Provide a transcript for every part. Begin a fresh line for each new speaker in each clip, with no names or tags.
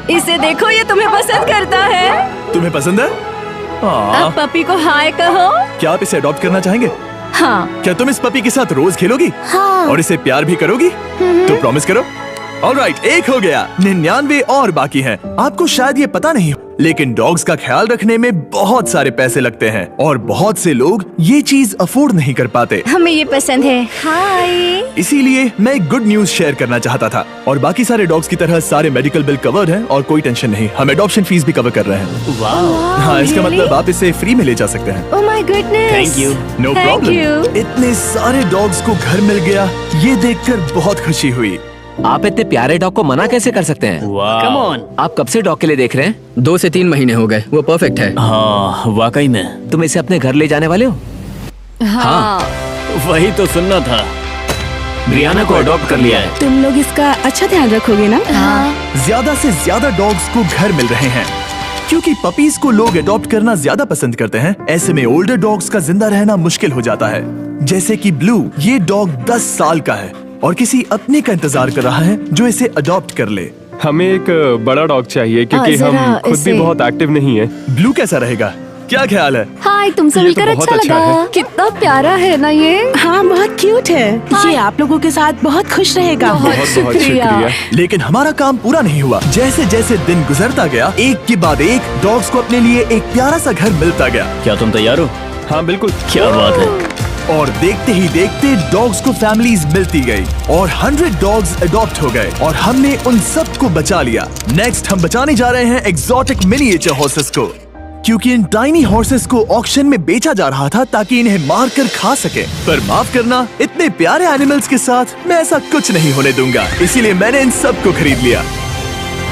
इसे देखो, ये तुम्हें पसंद करता है।
तुम्हें पसंद है?
अब पपी को हाय कहो।
क्या आप इसे अडॉप्ट करना चाहेंगे?
हाँ।
क्या तुम इस पपी के साथ रोज खेलोगी?
हाँ।
और इसे प्यार भी करोगी? तो प्रॉमिस करो। ऑलराइट, एक हो गया। 99 और बाकी हैं। आपको शायद ये पता नहीं हो, लेकिन डॉग्स का ख्याल रखने में बहुत सारे पैसे लगते हैं और बहुत से लोग ये चीज अफोर्ड नहीं कर पाते।
हमें ये पसंद है। हाय।
इसीलिए मैं एक गुड न्यूज शेयर करना चाहता था। और बाकी सारे डॉग्स की तरह सारे मेडिकल बिल कवर्ड हैं और कोई टेंशन नहीं। हम एडॉप्शन फीस भी कवर कर रहे हैं। हाँ, इसका मतलब आप इसे फ्री में ले जा सकते हैं।
Oh my goodness.
Thank you.
No problem. इतने सारे डॉग्स को घर मिल गया, ये देखकर बहुत खुशी हुई।
आप इतने प्यारे डॉग को मना कैसे कर सकते हैं?
Come on.
आप कब से डॉग के लिए देख रहे हैं?
2 से 3 महीने हो गए। वो परफेक्ट है।
हाँ, वाकई में।
तुम इसे अपने घर ले जाने वाले हो?
हाँ।
वही तो सुनना था। ब्रियाना को अडॉप्ट कर लिया है।
तुम लोग इसका अच्छा ध्यान रखोगे ना?
हाँ।
ज्यादा से ज्यादा डॉग्स को घर मिल रहे हैं क्योंकि पपीज को लोग अडॉप्ट करना ज्यादा पसंद करते हैं। ऐसे में ओल्डर डॉग्स का जिंदा रहना मुश्किल हो जाता है। जैसे कि ब्लू, ये डॉग 10 साल का है और किसी अपने का इंतजार कर रहा है जो इसे अडॉप्ट कर ले।
हमें एक बड़ा डॉग चाहिए क्योंकि
जरा
हम खुद
इसे-
भी बहुत एक्टिव नहीं है।
ब्लू कैसा रहेगा? क्या ख्याल है?
हाय, तुमसे
ये तो
मिलकर
बहुत
अच्छा
अच्छा
लगा।
है।
कितना प्यारा है ना ये।
हाँ, बहुत क्यूट है। ये आप लोगों के साथ बहुत खुश रहेगा।
बहुत
बहुत
शुक्रिया।
शुक्रिया।
लेकिन हमारा काम पूरा नहीं हुआ। जैसे जैसे दिन गुजरता गया, एक के बाद एक डॉग्स को अपने लिए एक प्यारा सा घर मिलता गया।
क्या तुम तैयार हो?
हाँ बिल्कुल।
क्या बात है।
और देखते ही देखते डॉग्स को फैमिलीज मिलती गई और 100 डॉग्स अडॉप्ट हो गए और हमने उन सब को बचा लिया। नेक्स्ट हम बचाने जा रहे हैं एक्सोटिक मिनिएचर हॉर्सेस को, क्योंकि इन टाइनी हॉर्सेस को ऑक्शन में बेचा जा रहा था ताकि इन्हें मार कर खा सके। पर माफ करना, इतने प्यारे एनिमल्स के साथ मैं ऐसा कुछ नहीं होने दूंगा। इसीलिए मैंने इन सब को खरीद लिया।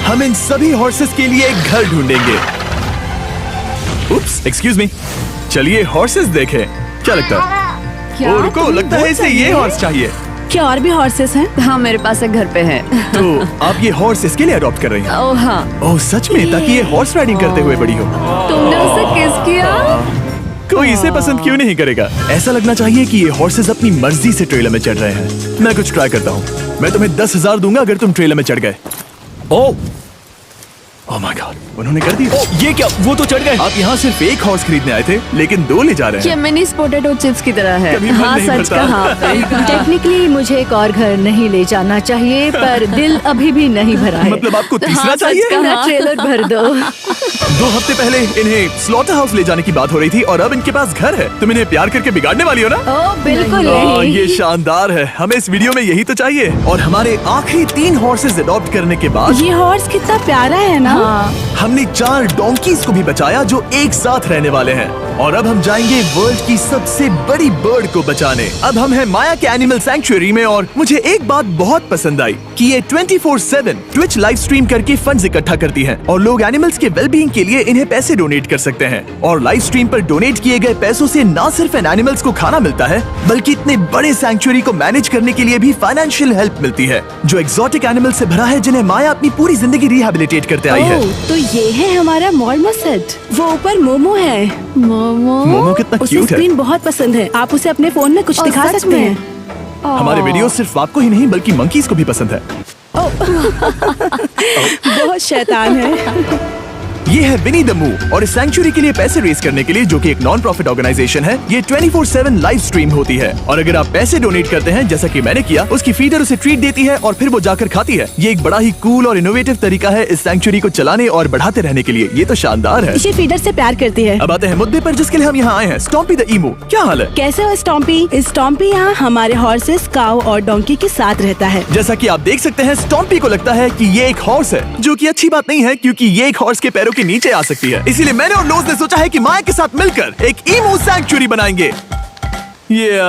हम इन सभी हॉर्सेस के लिए एक घर ढूंढेंगे। उप्स, एक्सक्यूज मी। चलिए हॉर्सेस देखें। क्या लगता है?
क्या?
ओ, रुको, लगता है इसे ये हॉर्स चाहिए।
क्या और भी हॉर्सेस हैं?
हाँ, मेरे पास एक घर पे है।
तो आप ये हॉर्स इसके लिए अडॉप्ट कर रही हैं?
ओह हाँ।
ओह सच में? ताकि ये हॉर्स राइडिंग करते हुए बड़ी हो।
तुमने उसे किस किया?
कोई इसे पसंद क्यों नहीं करेगा? ऐसा लगना चाहिए कि ये हॉर्सेस अपनी मर्जी से ट्रेलर में चढ़ रहे हैं। मैं कुछ ट्राई करता हूँ। मैं तुम्हें 10,000 दूंगा अगर तुम ट्रेलर में चढ़ गए। ओह माय गॉड, उन्होंने कर दिया।
ये क्या? वो तो चढ़ गए।
आप यहाँ सिर्फ एक हॉर्स खरीदने आए थे, लेकिन 2 ले जा रहे
ये
हैं।
मिनी पोटैटो चिप्स की तरह है।
कभी मन
हाँ,
नहीं
सच
भरता।
कहा। टेक्निकली मुझे एक और घर नहीं ले जाना चाहिए, पर दिल अभी भी नहीं भरा है।
मतलब आपको तीसरा
हाँ, सच
चाहिए?
कहा। ट्रेलर भर दो।
2 हफ्ते पहले इन्हें स्लॉटर हाउस ले जाने की बात हो रही थी और अब इनके पास घर है। तुम इन्हें प्यार करके बिगाड़ने वाली हो ना?
ओह बिल्कुल
हाँ,
नहीं।
ये शानदार है। हमें इस वीडियो में यही तो चाहिए। और हमारे आखिरी 3 हॉर्सेस अडॉप्ट करने के बाद
ये हॉर्स कितना प्यारा है ना?
हाँ।
हमने 4 डोंकीज को भी बचाया जो एक साथ रहने वाले हैं। और अब हम जाएंगे वर्ल्ड की सबसे बड़ी बर्ड को बचाने। अब हम हैं माया के एनिमल सैंक्चुअरी में और मुझे एक बात बहुत पसंद आई कि ये 24/7 ट्विच लाइव स्ट्रीम करके फंड्स इकट्ठा करती है और लोग एनिमल्स के वेलबींग के लिए इन्हें पैसे डोनेट कर सकते हैं। और लाइव स्ट्रीम पर डोनेट किए गए पैसों से न सिर्फ इन एनिमल्स को खाना मिलता है, बल्कि इतने बड़े सैंक्चुअरी को मैनेज करने के लिए भी फाइनेंशियल हेल्प मिलती है, जो एक्सोटिक एनिमल से भरा है जिन्हें माया अपनी पूरी जिंदगी रिहैबिलिटेट करते आई है।
ओह, तो ये है हमारा मॉर्मो सेट। वो ऊपर मोमो है।
मोमो कितना
उसे
क्यूट है।
स्क्रीन बहुत पसंद है। आप उसे अपने फोन में कुछ
ओह,
दिखा
सच
सकते
में?
हैं।
हमारे वीडियो सिर्फ आपको ही नहीं बल्कि मंकीज को भी पसंद है।
बहुत शैतान है।
ये है विनी द मू और इस सैंक्चुअरी के लिए पैसे रेज करने के लिए, जो कि एक नॉन प्रॉफिट ऑर्गेनाइजेशन है, ये 24/7 लाइव स्ट्रीम होती है। और अगर आप पैसे डोनेट करते हैं जैसा कि मैंने किया, उसकी फीडर उसे ट्रीट देती है और फिर वो जाकर खाती है। ये एक बड़ा ही कूल और इनोवेटिव तरीका है इस सैंक्चुअरी को चलाने और बढ़ाते रहने के लिए। ये तो शानदार है।
ये फीडर से प्यार करती है।
अब आते हैं मुद्दे पर जिसके लिए हम यहाँ आए हैं। स्टॉम्पी द ईमू, क्या हाल है?
कैसे हो स्टॉम्पी? स्टॉम्पी यहाँ हमारे हॉर्सेस, काऊ और डोंकी के साथ रहता है।
जैसा कि आप देख सकते हैं, स्टॉम्पी को लगता है कि ये एक हॉर्स है, जो कि अच्छी बात नहीं है क्योंकि ये एक हॉर्स के पैरों के नीचे आ सकती है। इसीलिए मैंने और लोज ने सोचा है कि माया के साथ मिलकर एक ईमू सैंक्चुअरी बनाएंगे। ये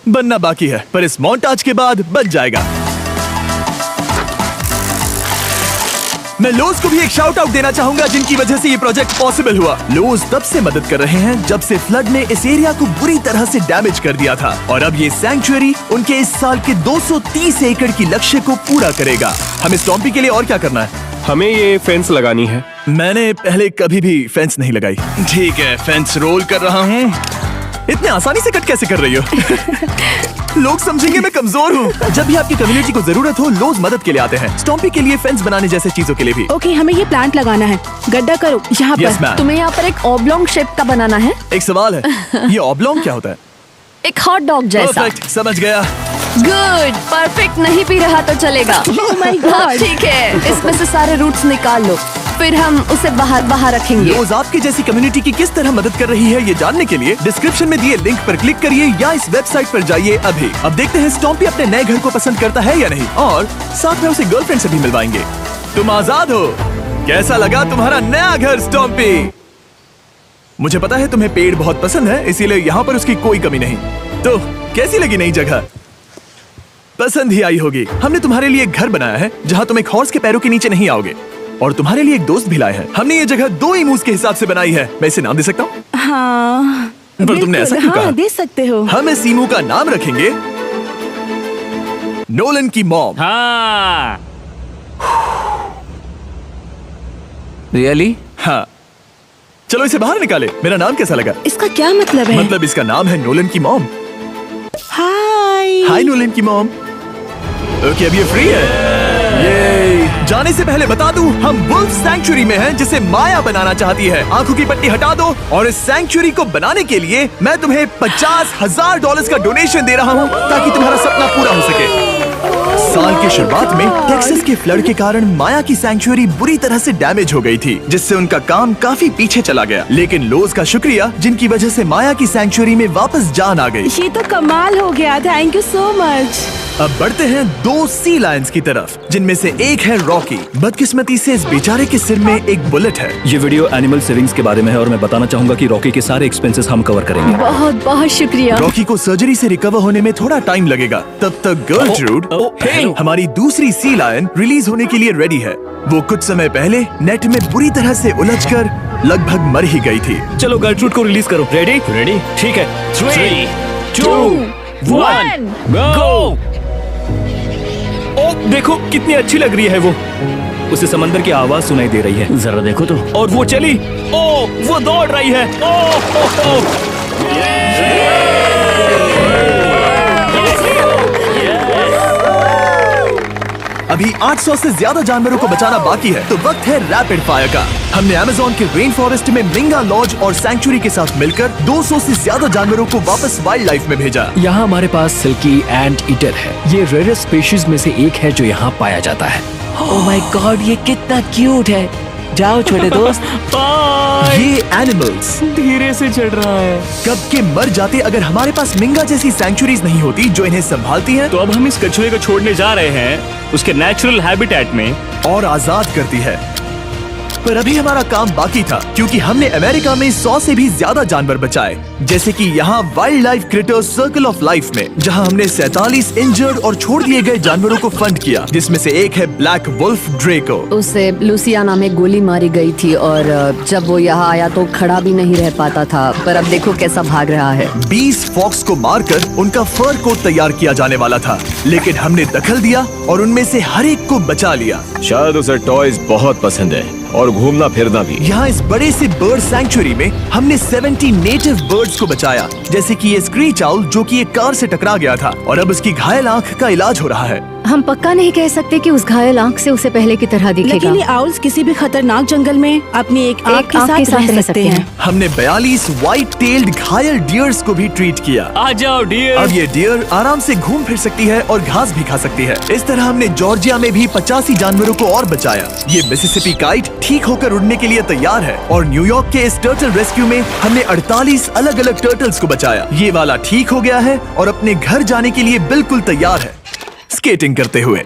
बनना बाकी है, पर इस मोंटाज के बाद बन जाएगा। मैं लोज को भी एक शाउट आउट देना चाहूंगा जिनकी वजह से ये प्रोजेक्ट पॉसिबल हुआ। लोज तब से मदद कर रहे हैं जब से फ्लड ने इस एरिया को बुरी तरह से डैमेज कर दिया था और अब ये सैंक्चुअरी उनके इस साल के 230 एकड़ की लक्ष्य को पूरा करेगा। हमें स्टॉम्पी के लिए और क्या करना है?
हमें ये फेंस लगानी है।
मैंने पहले कभी भी फेंस नहीं लगाई। ठीक है, फेंस रोल कर रहा हूँ। इतने आसानी से कट कैसे कर रही हो? लोग समझेंगे मैं कमजोर हूँ। जब भी आपकी कम्युनिटी को जरूरत हो, लोग मदद के लिए आते हैं। स्टॉम्पी के लिए फेंस बनाने जैसे चीजों के लिए भी।
ओके, हमें ये प्लांट लगाना है। गड्ढा करो यहाँ
यस
पर।
मैम।
तुम्हें यहाँ पर एक ऑब्लोंग शेप का बनाना है,
एक सवाल है, ये ऑब्लोंग क्या होता है?
एक हॉट डॉग जैसा।
परफेक्ट, समझ गया।
गुड, परफेक्ट नहीं पी रहा तो चलेगा।
Oh my God.
हाँ, ठीक है, इसमें से सारे रूट्स निकाल लो, फिर हम उसे बाहर रखेंगे।
रोज आपकी जैसी कम्युनिटी की किस तरह मदद कर रही है ये जानने के लिए डिस्क्रिप्शन में दिए लिंक पर क्लिक करिए या इस वेबसाइट पर जाइए अभी। अब देखते हैं स्टॉम्पी अपने नए घर को पसंद करता है या नहीं, और साथ में उसे गर्लफ्रेंड से भी मिलवाएंगे। तुम आजाद हो। कैसा लगा तुम्हारा नया घर स्टॉम्पी? मुझे पता है तुम्हें पेड़ बहुत पसंद है, इसीलिए यहाँ पर उसकी कोई कमी नहीं। तो कैसी लगी नई जगह? पसंद ही आई होगी। हमने तुम्हारे लिए एक घर बनाया है जहाँ तुम एक हॉर्स के पैरों के नीचे नहीं आओगे, और तुम्हारे लिए एक दोस्त भी लाए हैं। हमने ये जगह 2 इमूज के हिसाब से बनाई है। मैं इसे नाम दे सकता हूँ?
हाँ,
पर तुमने ऐसा क्यों
हाँ,
कहा?
दे सकते हो।
हम इस इमू का नाम रखेंगे नोलन की मॉम।
हाँ।
रियली?
हाँ, चलो इसे बाहर निकाले। मेरा नाम कैसा लगा?
इसका क्या मतलब है?
मतलब इसका नाम है नोलन की मॉम।
हाय।
हाय नोलन की मॉम। ओके, अब ये फ्री है। ये जाने से पहले बता दूं, हम वुल्फ सैंक्चुरी में हैं जिसे माया बनाना चाहती है। आंखों की पट्टी हटा दो, और इस सैंक्चुरी को बनाने के लिए मैं तुम्हें $50,000 का डोनेशन दे रहा हूं ताकि तुम्हारा सपना पूरा हो सके। साल की शुरुआत में टेक्सास के फ्लड के कारण माया की सैंक्चुरी बुरी तरह से डैमेज हो गई थी, जिससे उनका काम काफी पीछे चला गया। लेकिन लोज का शुक्रिया, जिनकी वजह से माया की सैंक्चुरी में वापस जान आ गई।
ये तो कमाल हो गया। Thank you so much.
अब बढ़ते हैं 2 सी लायंस की तरफ, जिनमें से एक है रॉकी। बदकिस्मती से इस बेचारे के सिर में एक बुलेट है।
ये वीडियो एनिमल सेविंग्स के बारे में है और मैं बताना चाहूंगा कि रॉकी के सारे एक्सपेंसेस हम कवर करेंगे।
बहुत बहुत शुक्रिया।
रॉकी को सर्जरी से रिकवर होने में थोड़ा टाइम लगेगा। तब तक गर्लट्रूड, हमारी दूसरी सी लायन, रिलीज होने के लिए रेडी है। वो कुछ समय पहले नेट में बुरी तरह से उलझकर लगभग मर ही गई थी।
चलो गर्लट्रूड को रिलीज करो। रेडी?
रेडी?
ठीक है।
3, 2, 1, गो।
ओ देखो कितनी अच्छी लग रही है वो। उसे समंदर की आवाज सुनाई दे रही है।
जरा देखो तो।
और वो चली। ओ वो दौड़ रही है। ओ।
अभी 800 से ज्यादा जानवरों को बचाना बाकी है, तो वक्त है रैपिड फायर का। हमने अमेज़न के रेन फॉरेस्ट में मिंगा लॉज और सैंक्चुरी के साथ मिलकर 200 से ज्यादा जानवरों को वापस वाइल्ड लाइफ में भेजा।
यहाँ हमारे पास सिल्की एंट ईटर है। ये रेयरेस्ट स्पीशीज में से एक है जो यहाँ पाया जाता है।
ओह माय गॉड, ये कितना क्यूट है। जाओ छोटे दोस्त।
ये एनिमल्स
धीरे से चढ़ रहा है।
कब के मर जाते अगर हमारे पास मिंगा जैसी सैंक्चुरीज नहीं होती जो इन्हें संभालती हैं
तो अब हम इस कछुए को छोड़ने जा रहे हैं उसके नेचुरल हैबिटेट में
और आजाद करती है। पर अभी हमारा काम बाकी था, क्योंकि हमने अमेरिका में 100 से भी ज्यादा जानवर बचाए, जैसे कि यहाँ wild life creators circle of life में, जहाँ हमने 47 इंजर्ड और छोड़ दिए गए जानवरों को फंड किया, जिसमें से एक है ब्लैक वुल्फ ड्रेको।
उसे लुसियाना में गोली मारी गई थी और जब वो यहाँ आया तो खड़ा भी नहीं रह पाता था, पर अब देखो कैसा भाग रहा है।
20 फॉक्स को मारकर उनका फर कोट तैयार किया जाने वाला था, लेकिन हमने दखल दिया और उनमें से हर एक को बचा लिया।
शायद उसे टॉयज बहुत पसंद है और घूमना फिरना भी।
यहाँ इस बड़े से बर्ड सैंक्चुरी में हमने 70 नेटिव बर्ड्स को बचाया, जैसे कि ये स्क्रीच आउल जो कि एक कार से टकरा गया था और अब उसकी घायल आंख का इलाज हो रहा है।
हम पक्का नहीं कह सकते कि उस घायल आंख से उसे पहले की तरह दिखेगा।
लेकिन ये आउल्स किसी भी खतरनाक जंगल में अपनी एक आंख के साथ रह सकते हैं।
हमने 42 व्हाइट टेल्ड घायल डियर्स को भी ट्रीट किया।
आ जाओ डियर।
अब ये डियर आराम से घूम फिर सकती है और घास भी खा सकती है। इस तरह हमने जॉर्जिया में भी 85 जानवरों को और बचाया। ये मिसिसिपी काइट ठीक होकर उड़ने के लिए तैयार है और न्यूयॉर्क के इस टर्टल रेस्क्यू में हमने 48 अलग अलग टर्टल्स को बचाया। ये वाला ठीक हो गया है और अपने घर जाने के लिए बिल्कुल तैयार है स्केटिंग करते हुए।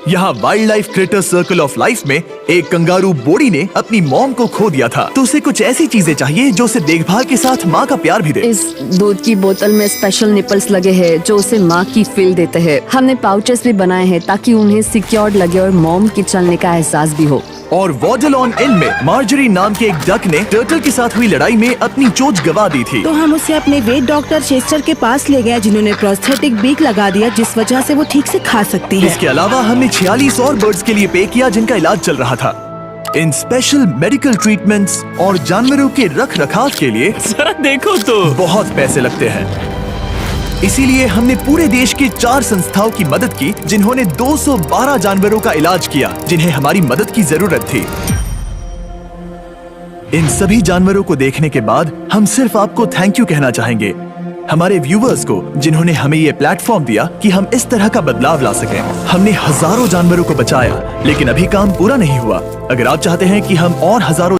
यहाँ wild life creator circle of life में एक कंगारू बोडी ने अपनी मॉम को खो दिया था, तो उसे कुछ ऐसी चीजें चाहिए जो उसे देखभाल के साथ माँ का प्यार भी दे।
इस दूध की बोतल में स्पेशल निपल्स लगे हैं जो उसे माँ की फील देते हैं। हमने पाउचेस भी बनाए हैं ताकि उन्हें सिक्योर्ड लगे और मॉम के चलने का एहसास भी हो।
और वॉडलॉन इन में मार्जरी नाम के एक डक ने टर्टल के साथ हुई लड़ाई में अपनी चोंच गवा दी थी,
तो हम उसे अपने वेट डॉक्टर चेस्टर के पास ले गए, जिन्होंने प्रोस्थेटिक बीक लगा दिया, जिस वजह से वो ठीक से खा सकती है।
इसके अलावा हमने 46 और बर्ड्स के लिए पे किया जिनका इलाज चल रहा था। इन स्पेशल मेडिकल ट्रीटमेंट्स और जानवरों के रख रखाव के लिए
जरा देखो तो।
बहुत पैसे लगते हैं। इसीलिए हमने पूरे देश के 4 संस्थाओं की मदद की जिन्होंने 212 जानवरों का इलाज किया जिन्हें हमारी मदद की जरूरत थी। इन सभी जानवरों को देखने के बाद हम सिर्फ आपको थैंक यू कहना चाहेंगे, हमारे व्यूवर्स को जिन्होंने हमें ये प्लेटफॉर्म दिया कि हम इस तरह का बदलाव ला सकें। हमने हजारों जानवरों को बचाया, लेकिन अभी काम पूरा नहीं हुआ। अगर आप चाहते हैं कि हम और हजारों